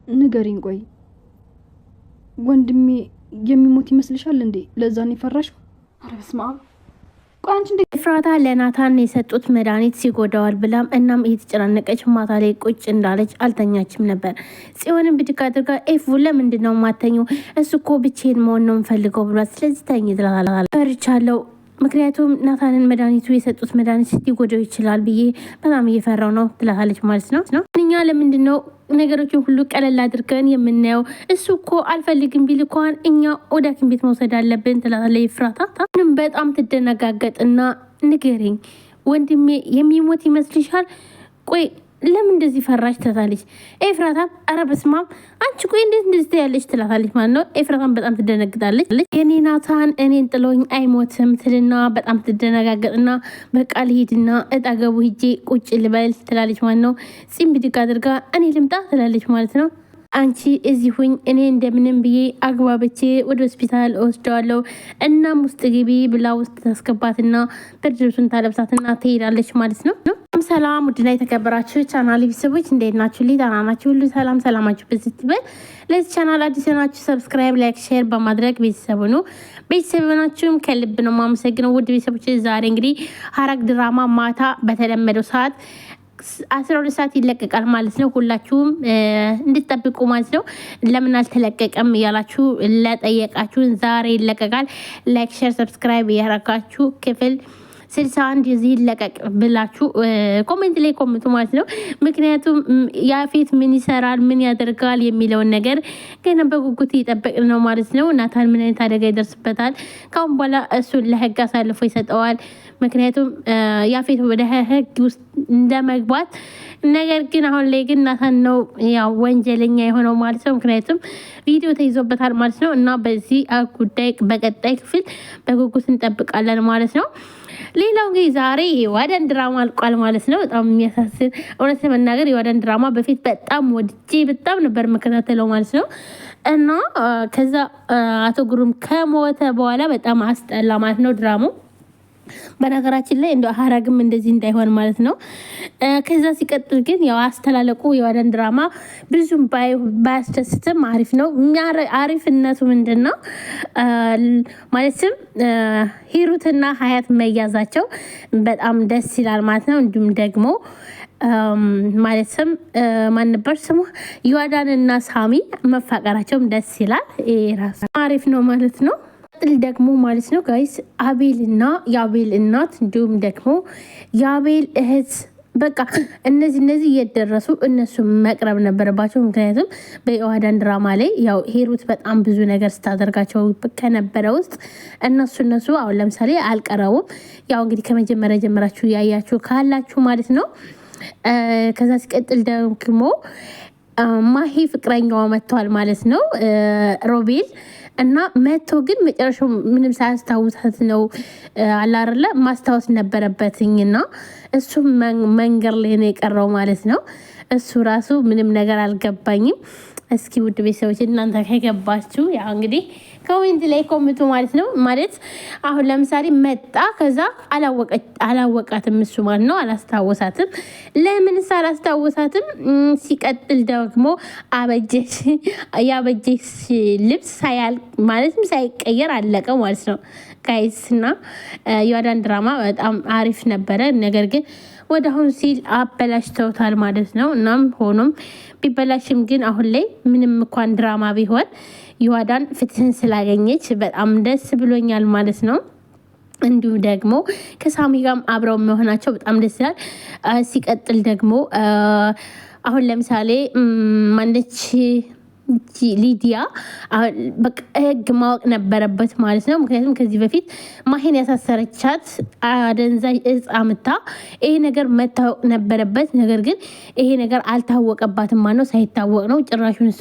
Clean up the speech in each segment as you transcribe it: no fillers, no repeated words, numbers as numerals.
ንገሪኝ። ቆይ ወንድሜ የሚሞት ይመስልሻል እንዴ? ለዛ ነው የፈራሽው? ኧረ በስመ አብ። ቆይ አንቺ እንዴ ኤፍራታ ለናታን የሰጡት መድኃኒት ሲጎዳዋል ብላም እናም እየተጨናነቀች ማታ ላይ ቁጭ እንዳለች አልተኛችም ነበር። ጽዮንን ብድግ አድርጋ ኤፉ ለምንድን ነው የማተኘው? እሱ እኮ ብቻዬን መሆን ነው የምፈልገው ብሏት፣ ስለዚህ ተኝ ትላታለች። ፈርቻለሁ ምክንያቱም ናታንን መድኃኒቱ የሰጡት መድኃኒት ሊጎዳው ይችላል ብዬ በጣም እየፈራው ነው ትላታለች ማለት ነው። እኛ ለምንድን ነው ነገሮችን ሁሉ ቀለል አድርገን የምናየው? እሱ እኮ አልፈልግም ቢል እንኳን እኛ ወደ ሐኪም ቤት መውሰድ አለብን ትላታለች ኤፍራታ። በጣም ትደነጋገጥና ንገረኝ ወንድሜ የሚሞት ይመስልሻል? ቆይ ለምን እንደዚህ ፈራሽ ትላታለች ኤፍራታ። ኧረ በስመ አብ አንቺ ቆይ እንዴት እንደዚህ ትያለሽ ትላታለች ማለት ነው። ኤፍራታን በጣም ትደነግጣለች። የኔ ናታን እኔን ጥሎኝ አይሞትም ትልና በጣም ትደነጋገጥና በቃ ልሂድና እጠገቡ ሂጄ ቁጭ ልበል ትላለች ማለት ነው። ጺም ብድግ አድርጋ እኔ ልምጣ ትላለች ማለት ነው። አንቺ እዚህ ሁኝ እኔ እንደምንም ብዬ አግባብቼ ወደ ሆስፒታል እወስደዋለሁ። እናም ውስጥ ግቢ ብላ ውስጥ ታስገባትና ብርድ ልብሱን ታለብሳትና ትሄዳለች ማለት ነው። ሰላም ውድና የተከበራችሁ ቻናል ቤተሰቦች እንዴት ናችሁ? ደህና ናችሁ? ሁሉ ሰላም ሰላማችሁ በዚህ ትበል። ለዚህ ቻናል አዲስ ናችሁ ሰብስክራይብ፣ ላይክ፣ ሼር በማድረግ ቤተሰቡ ነው። ቤተሰብ ናችሁም ከልብ ነው የማመሰግነው። ውድ ቤተሰቦች ዛሬ እንግዲህ ሐረግ ድራማ ማታ በተለመደው ሰዓት 12 ሰዓት ይለቀቃል ማለት ነው። ሁላችሁም እንድትጠብቁ ማለት ነው። ለምን አልተለቀቀም እያላችሁ ለጠየቃችሁን ዛሬ ይለቀቃል። ላይክ ሼር ሰብስክራይብ እያረጋችሁ ክፍል 61 የዚህ ይለቀቅ ብላችሁ ኮሜንት ላይ ኮሜንቱ ማለት ነው። ምክንያቱም ያፌት ምን ይሰራል ምን ያደርጋል የሚለውን ነገር ገና በጉጉት እየጠበቅን ነው ማለት ነው። ናታን ምን አይነት አደጋ ይደርስበታል? ካሁን በኋላ እሱን ለህግ አሳልፎ ይሰጠዋል። ምክንያቱም ያፌት ወደ ህግ ውስጥ እንደመግባት ነገር ግን አሁን ላይ ግን ናታን ነው ያው ወንጀለኛ የሆነው ማለት ነው። ምክንያቱም ቪዲዮ ተይዞበታል ማለት ነው። እና በዚህ ጉዳይ በቀጣይ ክፍል በጉጉት እንጠብቃለን ማለት ነው። ሌላው እንግዲህ ዛሬ የዋዳን ድራማ አልቋል ማለት ነው። በጣም የሚያሳስብ እውነት ለመናገር የዋዳን ድራማ በፊት በጣም ወድጄ በጣም ነበር መከታተለው ማለት ነው። እና ከዛ አቶ ግሩም ከሞተ በኋላ በጣም አስጠላ ማለት ነው ድራማው። በነገራችን ላይ እንደ ሐረግም እንደዚህ እንዳይሆን ማለት ነው። ከዛ ሲቀጥል ግን ያው አስተላለቁ የዋዳን ድራማ ብዙም ባያስደስትም አሪፍ ነው። አሪፍነቱ ምንድነው ማለትም ሂሩትና ሀያት መያዛቸው በጣም ደስ ይላል ማለት ነው። እንዲሁም ደግሞ ማለትም ማን ነበር ስሙ የዋዳንና ሳሚ መፋቀራቸውም ደስ ይላል። ራሱ አሪፍ ነው ማለት ነው። ደግሞ ማለት ነው ጋይስ አቤልና የአቤል እናት እንዲሁም ደግሞ የአቤል እህት በቃ እነዚህ እየደረሱ እነሱ መቅረብ ነበረባቸው። ምክንያቱም በዋዳን ድራማ ላይ ያው ሂሩት በጣም ብዙ ነገር ስታደርጋቸው ከነበረ ውስጥ እነሱ አሁን ለምሳሌ አልቀረቡም። ያው እንግዲህ ከመጀመሪያ ጀምራችሁ ያያችሁ ካላችሁ ማለት ነው። ከዛ ሲቀጥል ደግሞ ማሂ ፍቅረኛዋ መጥተዋል ማለት ነው ሮቤል እና መቶ ግን መጨረሻው ምንም ሳያስታውሳት ነው አላረለ ማስታወስ ነበረበትኝና እሱ መንገር ላይ ነው የቀረው ማለት ነው። እሱ ራሱ ምንም ነገር አልገባኝም። እስኪ ውድ ቤተሰቦች እናንተ ከገባችሁ ያው እንግዲህ ኮሜንት ላይ ኮሜንቱ ማለት ነው። ማለት አሁን ለምሳሌ መጣ ከዛ አላወቃትም እሱ ማለት ነው። አላስታወሳትም። ለምንስ አላስታወሳትም? ሲቀጥል ደግሞ ያበጀሽ ልብስ ሳያል ማለትም ሳይቀየር አለቀ ማለት ነው። ጋይስና የዋዳን ድራማ በጣም አሪፍ ነበረ። ነገር ግን ወደ አሁን ሲል አበላሽተውታል ማለት ነው። እናም ሆኖም ቢበላሽም ግን አሁን ላይ ምንም እንኳን ድራማ ቢሆን የዋዳን ፍትህን ስላገኘች በጣም ደስ ብሎኛል ማለት ነው። እንዲሁ ደግሞ ከሳሚ ጋርም አብረው መሆናቸው በጣም ደስ ይላል። ሲቀጥል ደግሞ አሁን ለምሳሌ ማነች ሊዲያ በቃ ህግ ማወቅ ነበረበት ማለት ነው። ምክንያቱም ከዚህ በፊት ማሂን ያሳሰረቻት አደንዛዥ እጽ አምታ ይሄ ነገር መታወቅ ነበረበት። ነገር ግን ይሄ ነገር አልታወቀባትም ማለት ነው። ሳይታወቅ ነው ጭራሹን እሷ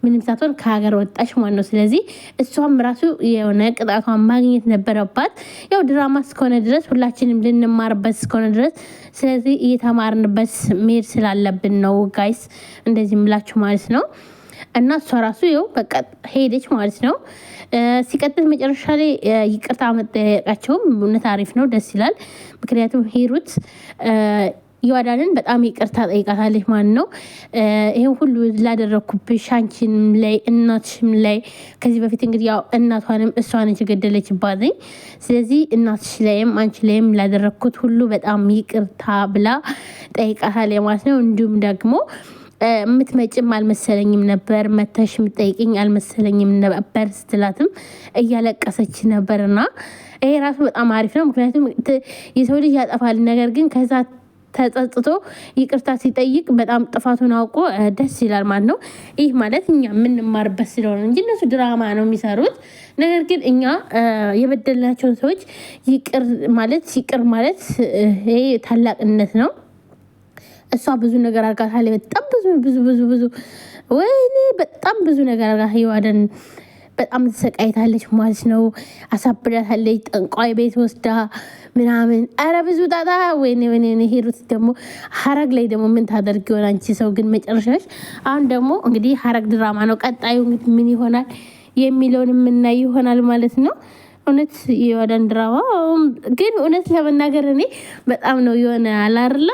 ምንም ሳትሆን ከሀገር ወጣች ማለት ነው። ስለዚህ እሷም ራሱ የሆነ ቅጣቷን ማግኘት ነበረባት። ያው ድራማ እስከሆነ ድረስ ሁላችንም ልንማርበት እስከሆነ ድረስ ስለዚህ እየተማርንበት መሄድ ስላለብን ነው ጋይስ እንደዚህ ምላችሁ ማለት ነው። እና እሷ ራሱ ይኸው በቃ ሄደች ማለት ነው። ሲቀጥል መጨረሻ ላይ ይቅርታ መጠየቃቸውም እውነት አሪፍ ነው፣ ደስ ይላል። ምክንያቱም ሂሩት ዮአዳንን በጣም ይቅርታ ጠይቃታለች ማለት ነው። ይሄን ሁሉ ላደረኩብሽ አንቺንም ላይ እናትሽም ላይ ከዚህ በፊት እንግዲህ ያው እናቷንም እሷን ገደለችባት ነኝ። ስለዚህ እናትሽ ላይም አንቺ ላይም ላደረኩት ሁሉ በጣም ይቅርታ ብላ ጠይቃታለች ማለት ነው። እንዲሁም ደግሞ የምትመጭም አልመሰለኝም ነበር፣ መተሽ የምትጠይቅኝ አልመሰለኝም ነበር ስትላትም እያለቀሰች ነበርና ይሄ ራሱ በጣም አሪፍ ነው። ምክንያቱም የሰው ልጅ ያጠፋል፣ ነገር ግን ከዛ ተጸጽቶ ይቅርታ ሲጠይቅ በጣም ጥፋቱን አውቆ ደስ ይላል ማለት ነው። ይህ ማለት እኛ የምንማርበት ስለሆነ እንጂ እነሱ ድራማ ነው የሚሰሩት። ነገር ግን እኛ የበደልናቸውን ሰዎች ይቅር ማለት ይሄ ታላቅነት ነው። እሷ ብዙ ነገር አድርጋታለች። በጣም ብዙ ወይኔ በጣም ብዙ ነገር አድርጋ ዮአዳን በጣም ተሰቃይታለች ማለት ነው። አሳብዳታለች፣ ጠንቋይ ቤት ወስዳ ምናምን። አረ ብዙ ጣጣ። ወይኔ ሄሩት ደግሞ ሀረግ ላይ ደግሞ ምን ታደርግ ይሆን አንቺ ሰው ግን መጨረሻሽ። አሁን ደግሞ እንግዲህ ሀረግ ድራማ ነው። ቀጣዩ እንግዲህ ምን ይሆናል የሚለውን የምናይ ይሆናል ማለት ነው። እውነት የዮአዳን ድራማ ግን እውነት ለመናገር እኔ በጣም ነው የሆነ አላርላ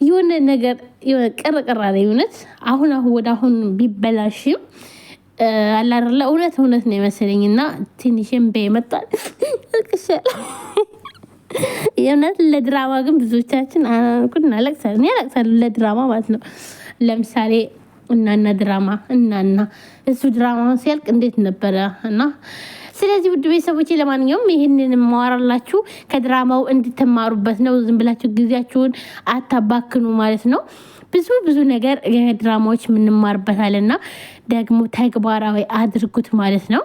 የሆነ ነገር ቅርቅር አለ። እውነት አሁን ወደ አሁን ቢበላሽም አላርላ እውነት ነው የመሰለኝ እና ትንሽም በመጣል እልቅሻል። የእውነት ለድራማ ግን ብዙዎቻችን ኩና ያለቅሳሉ ለድራማ ማለት ነው። ለምሳሌ እናና ድራማ እናና እሱ ድራማ ሲያልቅ እንዴት ነበረ እና ስለዚህ ውድ ቤተሰቦቼ ለማንኛውም ይህንን ማወራላችሁ ከድራማው እንድትማሩበት ነው። ዝም ብላችሁ ጊዜያችሁን አታባክኑ ማለት ነው። ብዙ ነገር ድራማዎች የምንማርበታልና ደግሞ ተግባራዊ አድርጉት ማለት ነው።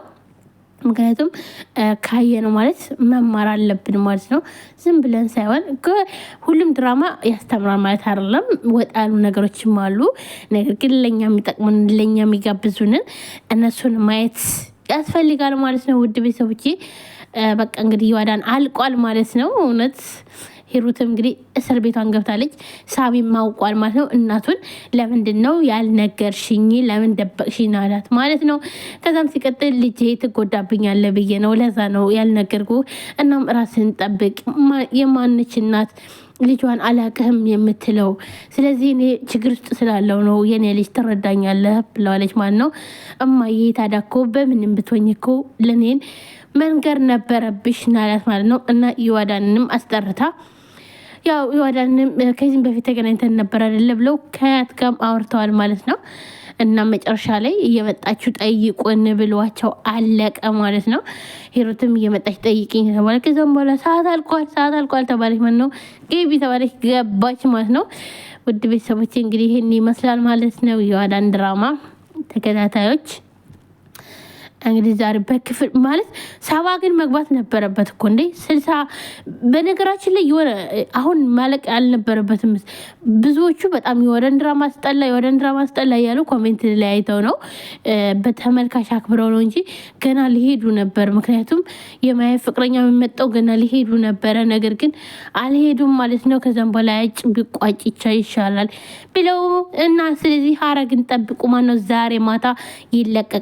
ምክንያቱም ካየ ነው ማለት መማር አለብን ማለት ነው። ዝም ብለን ሳይሆን ሁሉም ድራማ ያስተምራል ማለት አይደለም። ወጣ ያሉ ነገሮችም አሉ። ነገር ግን ለኛ የሚጠቅሙን ለኛ የሚጋብዙንን እነሱን ማየት ያስፈልጋል ማለት ነው። ውድ ቤተሰቦቼ በቃ እንግዲህ ዮአዳን አልቋል ማለት ነው። እውነት ሂሩትም እንግዲህ እስር ቤቷን ገብታለች። ሳሚም ማውቋል ማለት ነው። እናቱን ለምንድን ነው ያልነገርሽኝ? ለምን ደበቅሽኝ አላት ማለት ነው። ከዛም ሲቀጥል ልጄ ትጎዳብኛለ ብዬ ነው ለዛ ነው ያልነገርኩ። እናም ራስን ጠብቅ። የማንች እናት ልጇን አላቅህም የምትለው? ስለዚህ እኔ ችግር ውስጥ ስላለው ነው የኔ ልጅ ትረዳኛለህ ብለዋለች ማለት ነው። እማዬ ታዲያ እኮ በምንም ብትሆኝ እኮ ለኔን መንገር ነበረብሽ ናላት ማለት ነው። እና ዮአዳንንም አስጠርታ ያው ዮአዳንንም ከዚህም በፊት ተገናኝተን ነበር አይደለ ብለው ከያት ጋርም አውርተዋል ማለት ነው። እና መጨረሻ ላይ እየመጣችሁ ጠይቁን ብሏቸው አለቀ ማለት ነው። ሂሩትም እየመጣች ጠይቅኝ ተባለ። ከዛም በኋላ ሰዓት አልቋል ተባለች ማለት ነው። ገቢ ተባለች፣ ገባች ማለት ነው። ውድ ቤተሰቦቼ እንግዲህ ይህን ይመስላል ማለት ነው ዮአዳን ድራማ ተከታታዮች። እንግዲህ ዛሬ በክፍል ማለት 70 ግን መግባት ነበረበት እኮ እንዴ 60። በነገራችን ላይ የሆነ አሁን ማለቅ አልነበረበትም። ብዙዎቹ በጣም የዮአዳን ድራማ አስጠላ እያሉ ኮሜንት ላይ አይተው ነው በተመልካች አክብረው ነው እንጂ ገና ሊሄዱ ነበር። ምክንያቱም የማየ ፍቅረኛ የሚመጣው ገና ሊሄዱ ነበረ፣ ነገር ግን አልሄዱም ማለት ነው። ከዛም በኋላ ያጭ ቢቋጭ ይሻላል ብለው እና ስለዚህ ሀረግን ጠብቁ። ማነው ዛሬ ማታ ይለቀቅ